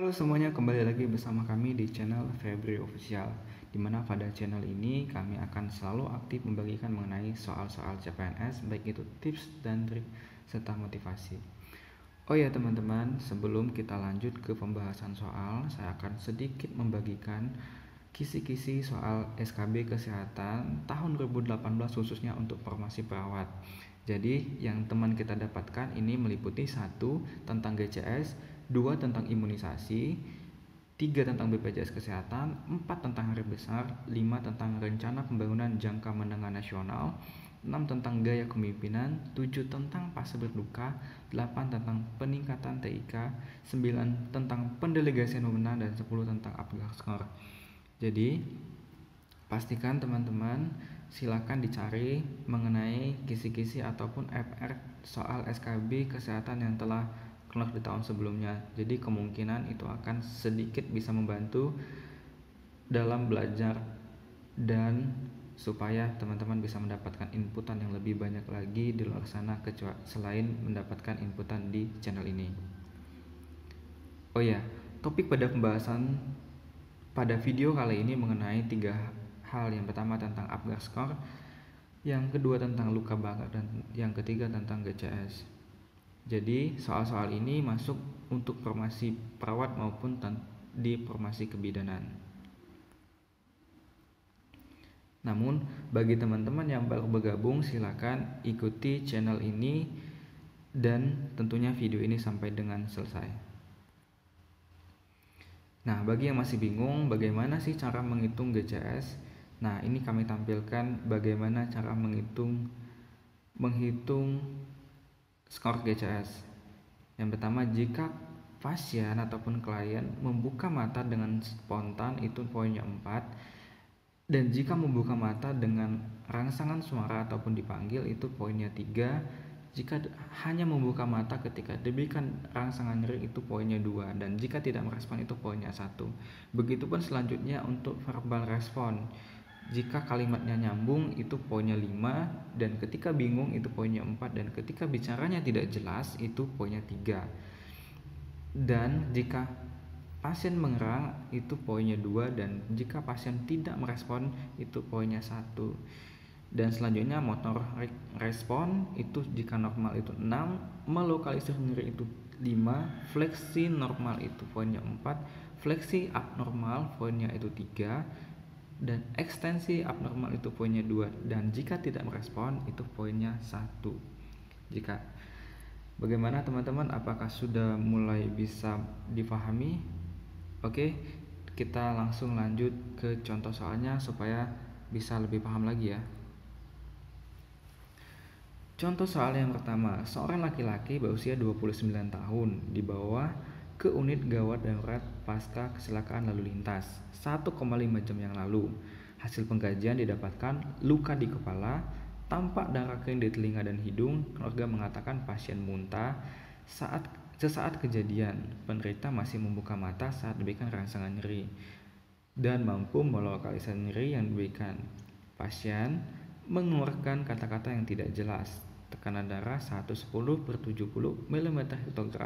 Halo semuanya, kembali lagi bersama kami di channel Febri Official, dimana pada channel ini kami akan selalu aktif membagikan mengenai soal-soal CPNS, baik itu tips dan trik serta motivasi. Oh ya teman-teman, sebelum kita lanjut ke pembahasan soal, saya akan sedikit membagikan kisi-kisi soal SKB Kesehatan tahun 2018 khususnya untuk formasi perawat. Jadi yang teman kita dapatkan ini meliputi 1 tentang GCS, 2 tentang imunisasi, 3 tentang BPJS Kesehatan, 4 tentang hari besar, 5 tentang rencana pembangunan jangka menengah nasional, 6 tentang gaya kepemimpinan, 7 tentang fase berduka, 8 tentang peningkatan TIK, 9 tentang pendelegasian wewenang, dan 10 tentang Apgar Skor. Jadi pastikan teman-teman silakan dicari mengenai kisi-kisi ataupun FR soal SKB kesehatan yang telah keluar di tahun sebelumnya. Jadi kemungkinan itu akan sedikit bisa membantu dalam belajar dan supaya teman-teman bisa mendapatkan inputan yang lebih banyak lagi di luar sana selain mendapatkan inputan di channel ini. Oh ya, topik pada pembahasan pada video kali ini mengenai 3 hal. Yang pertama tentang Apgar Skor, yang kedua tentang luka bakar, dan yang ketiga tentang GCS. Jadi soal-soal ini masuk untuk formasi perawat maupun di formasi kebidanan. Namun bagi teman-teman yang baru bergabung, silakan ikuti channel ini dan tentunya video ini sampai dengan selesai. Nah, bagi yang masih bingung bagaimana sih cara menghitung GCS, nah ini kami tampilkan bagaimana cara menghitung skor GCS. Yang pertama, jika pasien ataupun klien membuka mata dengan spontan itu poinnya 4, dan jika membuka mata dengan rangsangan suara ataupun dipanggil itu poinnya 3. Jika hanya membuka mata ketika diberikan rangsangan nyeri itu poinnya 2, dan jika tidak merespon itu poinnya 1. Begitupun selanjutnya untuk verbal respon. Jika kalimatnya nyambung itu poinnya 5, dan ketika bingung itu poinnya 4, dan ketika bicaranya tidak jelas itu poinnya 3. Dan jika pasien mengerang itu poinnya 2, dan jika pasien tidak merespon itu poinnya 1. Dan selanjutnya motor respon itu jika normal itu 6, melokalisir nyeri itu 5, fleksi normal itu poinnya 4, fleksi abnormal poinnya itu 3, dan ekstensi abnormal itu poinnya 2, dan jika tidak merespon itu poinnya 1. Bagaimana teman-teman, apakah sudah mulai bisa dipahami? Oke, kita langsung lanjut ke contoh soalnya supaya bisa lebih paham lagi ya. Contoh soal yang pertama, seorang laki-laki berusia 29 tahun dibawa ke unit gawat darurat pasca kecelakaan lalu lintas 1,5 jam yang lalu. Hasil pengkajian didapatkan luka di kepala, tampak darah kering di telinga dan hidung. Keluarga mengatakan pasien muntah sesaat kejadian. Penderita masih membuka mata saat diberikan rangsangan nyeri dan mampu melokalisasi nyeri yang diberikan. Pasien mengeluarkan kata-kata yang tidak jelas. Tekanan darah 110/70 mm Hg,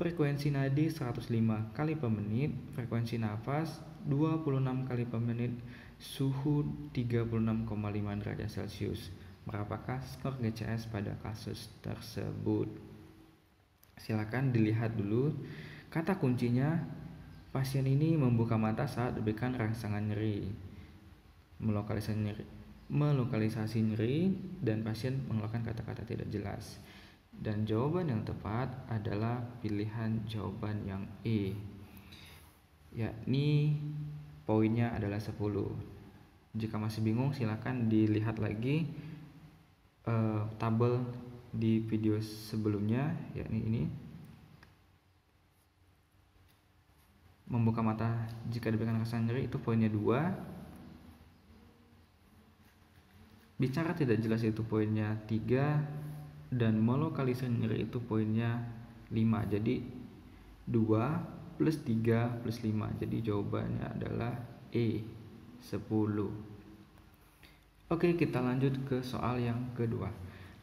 frekuensi nadi 105 kali per menit, frekuensi nafas 26 kali per menit, suhu 36,5 derajat Celcius. Berapakah skor GCS pada kasus tersebut? Silakan dilihat dulu. Kata kuncinya, pasien ini membuka mata saat diberikan rangsangan nyeri, melokalisasi nyeri, dan pasien mengeluarkan kata-kata tidak jelas. Dan jawaban yang tepat adalah pilihan jawaban yang E, yakni poinnya adalah 10. Jika masih bingung silakan dilihat lagi tabel di video sebelumnya, yakni ini. Membuka mata jika diberikan rangsangan nyeri itu poinnya 2. Bicara tidak jelas itu poinnya 3, dan melokalisir nyeri itu poinnya 5. Jadi 2 plus 3 plus 5. Jadi jawabannya adalah E, 10. Oke, kita lanjut ke soal yang kedua.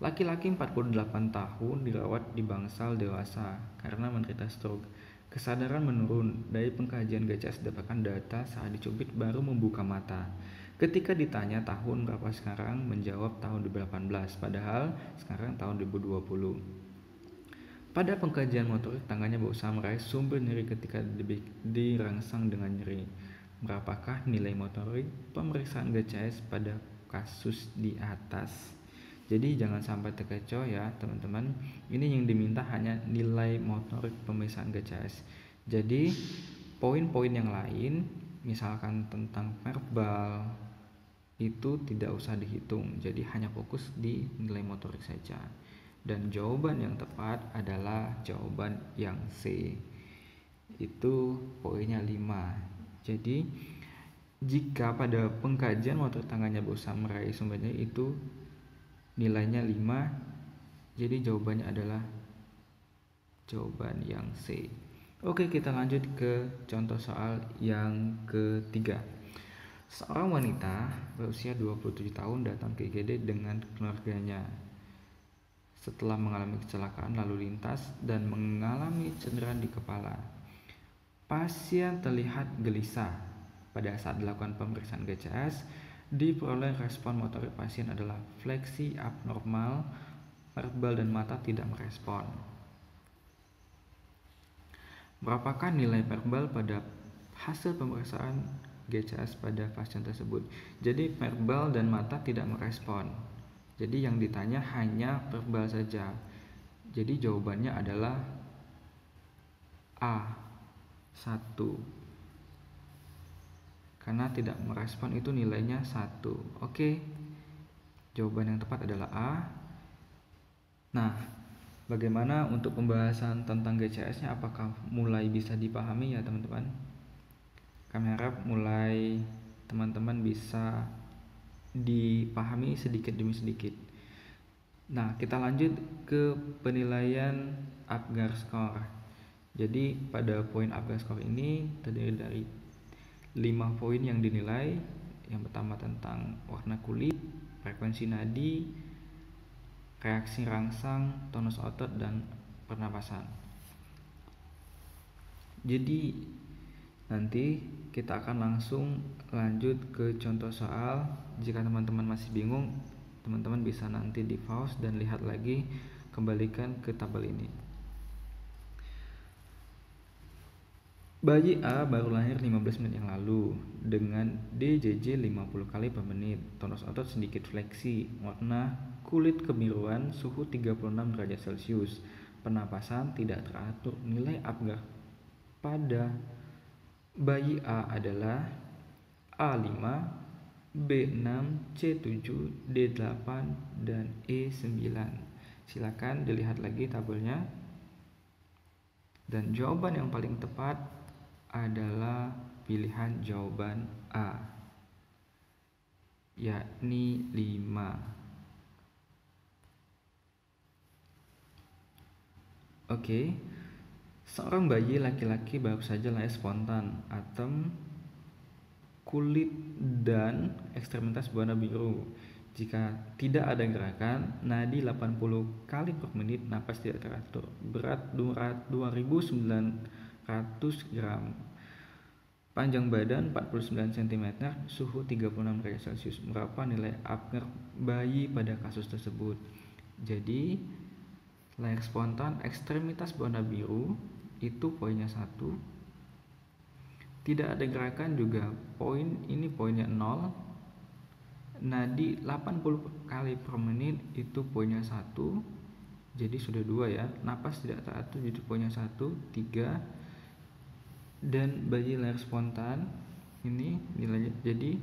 Laki-laki 48 tahun dirawat di bangsal dewasa karena menderita stroke. Kesadaran menurun. Dari pengkajian GCS dapatkan data saat dicubit baru membuka mata. Ketika ditanya tahun berapa sekarang, menjawab tahun 2018, padahal sekarang tahun 2020. Pada pengkajian motorik, tangannya berusaha meraih sumber nyeri ketika dirangsang dengan nyeri. Berapakah nilai motorik pemeriksaan GCS pada kasus di atas? Jadi jangan sampai terkecoh ya teman-teman. Ini yang diminta hanya nilai motorik pemeriksaan GCS. Jadi poin-poin yang lain, misalkan tentang verbal, itu tidak usah dihitung. Jadi hanya fokus di nilai motorik saja. Dan jawaban yang tepat adalah jawaban yang C. Itu poinnya 5. Jadi jika pada pengkajian motorik tangannya berusaha meraih sumbernya itu nilainya 5, jadi jawabannya adalah jawaban yang C. Oke, kita lanjut ke contoh soal yang ketiga. Seorang wanita berusia 27 tahun datang ke IGD dengan keluarganya setelah mengalami kecelakaan lalu lintas dan mengalami cedera di kepala. Pasien terlihat gelisah. Pada saat dilakukan pemeriksaan GCS, diperoleh respon motorik pasien adalah fleksi abnormal, verbal dan mata tidak merespon. Berapakah nilai verbal pada hasil pemeriksaan GCS pada pasien tersebut? Jadi verbal dan mata tidak merespon. Jadi yang ditanya hanya verbal saja. Jadi jawabannya adalah A, 1. Karena tidak merespon itu nilainya 1. Oke, jawaban yang tepat adalah A. Nah, bagaimana untuk pembahasan tentang GCS-nya? Apakah mulai bisa dipahami ya teman-teman? Kami harap mulai teman-teman bisa dipahami sedikit demi sedikit. Nah, kita lanjut ke penilaian Apgar Score. Jadi pada poin Apgar Score ini terdiri dari 5 poin yang dinilai. Yang pertama tentang warna kulit, frekuensi nadi, reaksi rangsang, tonus otot, dan pernapasan. Jadi nanti kita akan langsung lanjut ke contoh soal. Jika teman-teman masih bingung, teman-teman bisa nanti di pause dan lihat lagi, kembalikan ke tabel ini. Bayi A baru lahir 15 menit yang lalu dengan DJJ 50 kali per menit, tonus otot sedikit fleksi, warna kulit kebiruan, suhu 36 derajat Celcius, pernapasan tidak teratur. Nilai Apgar pada bayi A adalah A5, B6, C7, D8, dan E9. Silakan dilihat lagi tabelnya. Dan jawaban yang paling tepat adalah pilihan jawaban A, yakni 5. Oke, seorang bayi laki-laki baru saja lahir spontan, atem, kulit dan ekstremitas berwarna biru. Jika tidak ada gerakan, nadi 80 kali per menit, napas tidak teratur, berat 2900 gram, panjang badan 49 cm, suhu 36 derajat Celcius. Berapa nilai Apgar bayi pada kasus tersebut? Jadi lahir spontan, ekstremitas berwarna biru, itu poinnya 1. Tidak ada gerakan juga poin ini poinnya 0. Nadi 80 kali per menit itu poinnya 1. Jadi sudah 2 ya. Napas tidak teratur jadi poinnya 1, 3. Dan bayi lahir spontan ini nilainya, jadi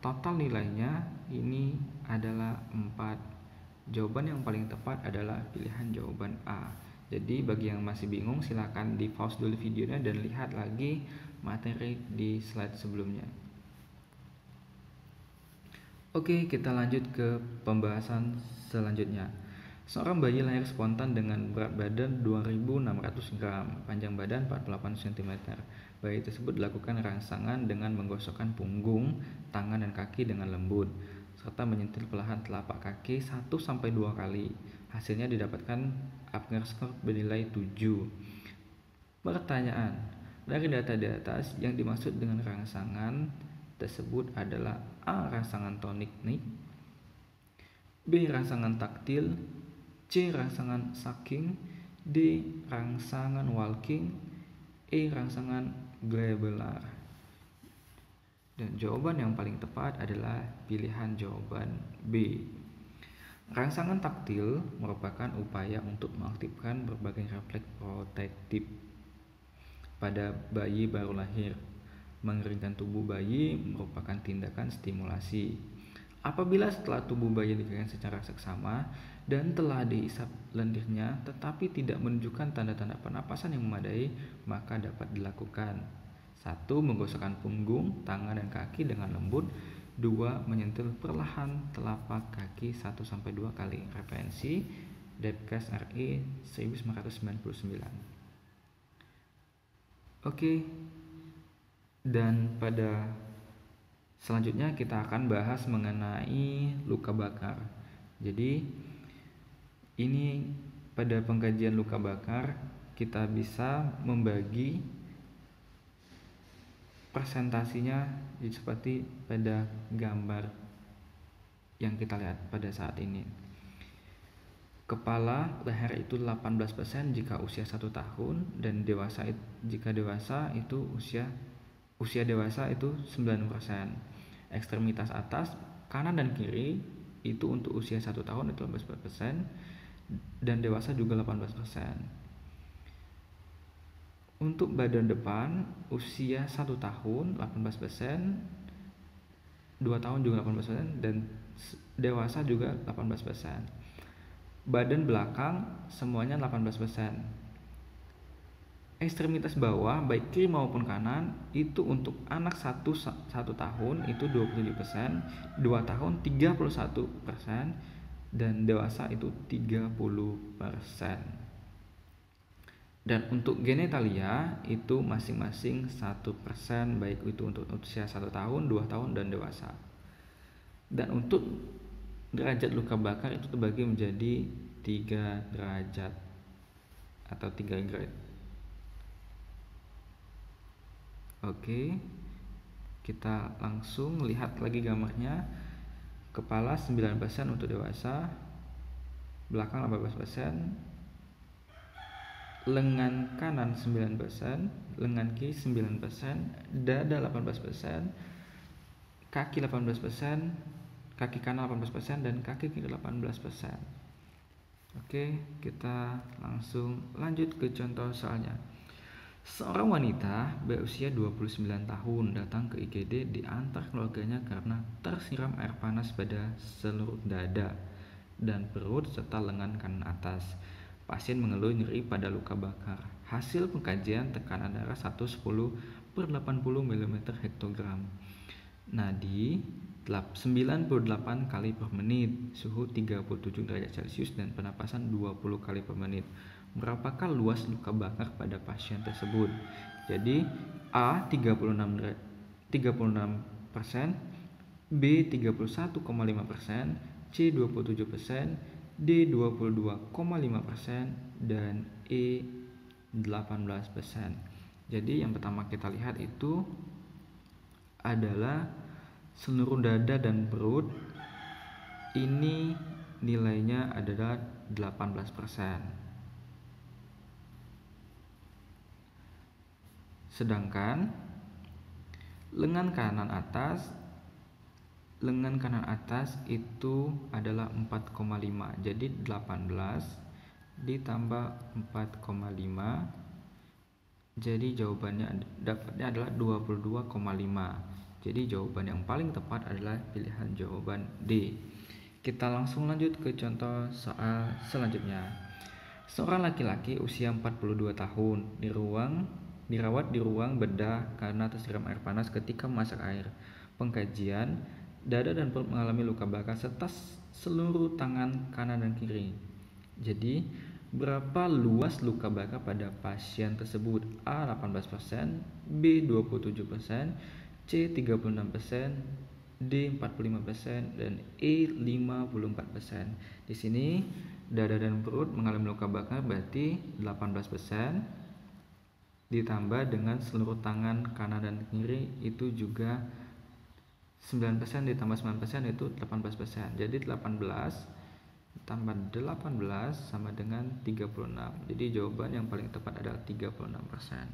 total nilainya ini adalah 4. Jawaban yang paling tepat adalah pilihan jawaban A. Jadi bagi yang masih bingung, silakan di pause dulu videonya dan lihat lagi materi di slide sebelumnya. Oke, kita lanjut ke pembahasan selanjutnya. Seorang bayi lahir spontan dengan berat badan 2600 gram, panjang badan 48 cm. Bayi tersebut dilakukan rangsangan dengan menggosokkan punggung, tangan dan kaki dengan lembut, serta menyentil perlahan telapak kaki 1-2 kali. Hasilnya didapatkan Apgar Score bernilai 7. Pertanyaan: dari data di atas, yang dimaksud dengan rangsangan tersebut adalah A. Rangsangan tonik, B. Rangsangan taktil, C. Rangsangan sucking, D. Rangsangan walking, E. Rangsangan glabellar. Dan jawaban yang paling tepat adalah pilihan jawaban B. Rangsangan taktil merupakan upaya untuk mengaktifkan berbagai refleks protektif pada bayi baru lahir. Mengeringkan tubuh bayi merupakan tindakan stimulasi. Apabila setelah tubuh bayi dikeringkan secara seksama dan telah diisap lendirnya tetapi tidak menunjukkan tanda-tanda pernapasan yang memadai, maka dapat dilakukan: 1. Menggosokkan punggung, tangan, dan kaki dengan lembut. 2. Menyentuh perlahan telapak kaki 1-2 kali. Referensi Debcast RI 1999. Oke. Dan pada selanjutnya kita akan bahas mengenai luka bakar. Jadi ini pada pengkajian luka bakar kita bisa membagi presentasinya seperti pada gambar yang kita lihat pada saat ini. Kepala, leher itu 18% jika usia 1 tahun, dan jika dewasa itu usia dewasa itu 9%. Ekstremitas atas, kanan dan kiri itu untuk usia 1 tahun itu 18%, dan dewasa juga 18%. Untuk badan depan, usia 1 tahun 18%, 2 tahun juga 18%, dan dewasa juga 18%. Badan belakang semuanya 18%. Ekstremitas bawah baik kiri maupun kanan itu untuk anak 1 tahun itu 27%, 2 tahun 31%, dan dewasa itu 30%. Dan untuk genitalia itu masing-masing 1%, baik itu untuk usia 1 tahun, 2 tahun, dan dewasa. Dan untuk derajat luka bakar itu terbagi menjadi 3 derajat atau 3 grade. Oke, kita langsung lihat lagi gambarnya. Kepala 9% untuk dewasa, belakang 18%, lengan kanan 9%, lengan kiri 9%, dada 18%, kaki 18%, kaki kanan 18%, dan kaki kiri 18%. Oke, kita langsung lanjut ke contoh soalnya. Seorang wanita berusia 29 tahun datang ke IGD diantar keluarganya karena tersiram air panas pada seluruh dada dan perut serta lengan kanan atas. Pasien mengeluh nyeri pada luka bakar. Hasil pengkajian tekanan darah 110/80 mm hektogram. Nadi 98 kali per menit, suhu 37 derajat Celcius, dan pernapasan 20 kali per menit. Berapakah luas luka bakar pada pasien tersebut? Jadi A 36%, B 31,5%, C 27%, D 22,5%, dan E 18%. Jadi yang pertama kita lihat itu adalah seluruh dada dan perut. Ini nilainya adalah 18%. Sedangkan lengan kanan atas itu adalah 4,5. Jadi 18 ditambah 4,5. Jadi jawabannya dapatnya adalah 22,5. Jadi jawaban yang paling tepat adalah pilihan jawaban D. Kita langsung lanjut ke contoh soal selanjutnya. Seorang laki-laki usia 42 tahun dirawat di ruang bedah karena tersiram air panas ketika memasak air. Pengkajian: dada dan perut mengalami luka bakar serta seluruh tangan kanan dan kiri. Jadi berapa luas luka bakar pada pasien tersebut? A 18%, B 27%, C 36%, D 45%, dan E 54%. Di sini dada dan perut mengalami luka bakar berarti 18%, ditambah dengan seluruh tangan kanan dan kiri itu juga 9% ditambah 9% itu 18%. Jadi 18 tambah 18 sama dengan 36. Jadi jawaban yang paling tepat adalah 36%.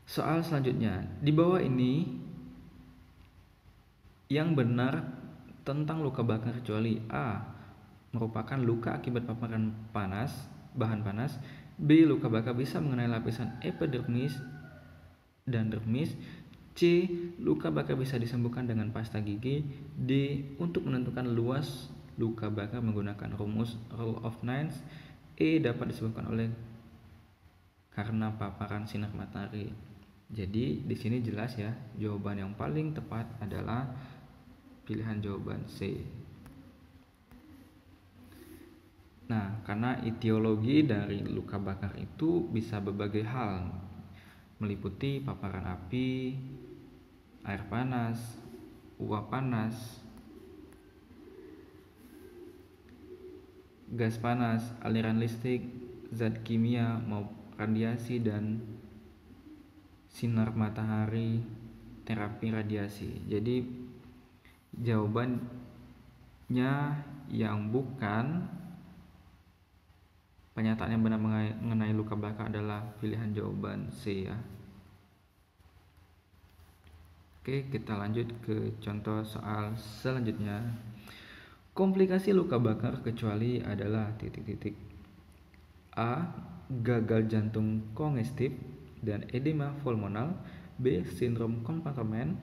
Soal selanjutnya, di bawah ini yang benar tentang luka bakar kecuali A. merupakan luka akibat paparan bahan panas. B. luka bakar bisa mengenai lapisan epidermis dan dermis. C. luka bakar bisa disembuhkan dengan pasta gigi. D. untuk menentukan luas luka bakar menggunakan rumus rule of nines. E. dapat disebabkan oleh karena paparan sinar matahari. Jadi di sini jelas ya, jawaban yang paling tepat adalah pilihan jawaban C. Nah, karena etiologi dari luka bakar itu bisa berbagai hal, meliputi paparan api, air panas, uap panas, gas panas, aliran listrik, zat kimia maupun radiasi, dan sinar matahari, terapi radiasi. Jadi jawabannya yang bukan pernyataan yang benar mengenai luka bakar adalah pilihan jawaban C ya. Oke, kita lanjut ke contoh soal selanjutnya. Komplikasi luka bakar kecuali adalah A. gagal jantung kongestif dan edema pulmonal. B. sindrom kompartemen.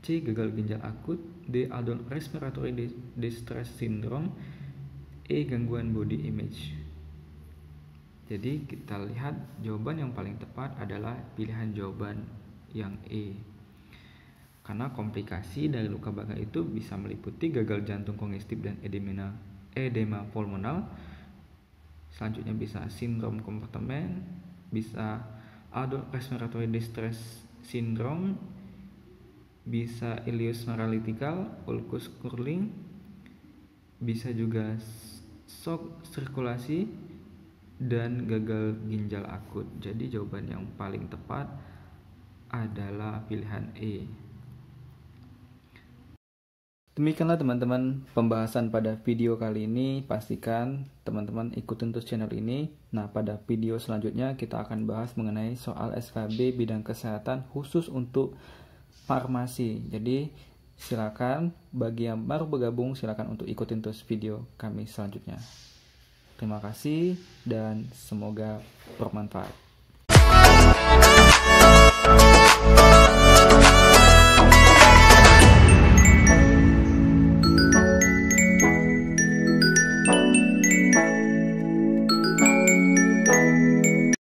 C. gagal ginjal akut. D. adult respiratory distress syndrome. E. gangguan body image. Jadi kita lihat jawaban yang paling tepat adalah pilihan jawaban yang E. Karena komplikasi dari luka bakar itu bisa meliputi gagal jantung kongestif dan edema pulmonal. Selanjutnya bisa sindrom kompartemen, bisa adult respiratory distress syndrome, bisa ileus paralytical, ulcus curling, bisa juga shock sirkulasi, dan gagal ginjal akut. Jadi jawaban yang paling tepat adalah pilihan E. Demikianlah teman-teman pembahasan pada video kali ini. Pastikan teman-teman ikutin terus channel ini. Nah, pada video selanjutnya kita akan bahas mengenai soal SKB bidang kesehatan khusus untuk farmasi. Jadi silakan bagi yang baru bergabung silakan untuk ikutin terus video kami selanjutnya. Terima kasih dan semoga bermanfaat.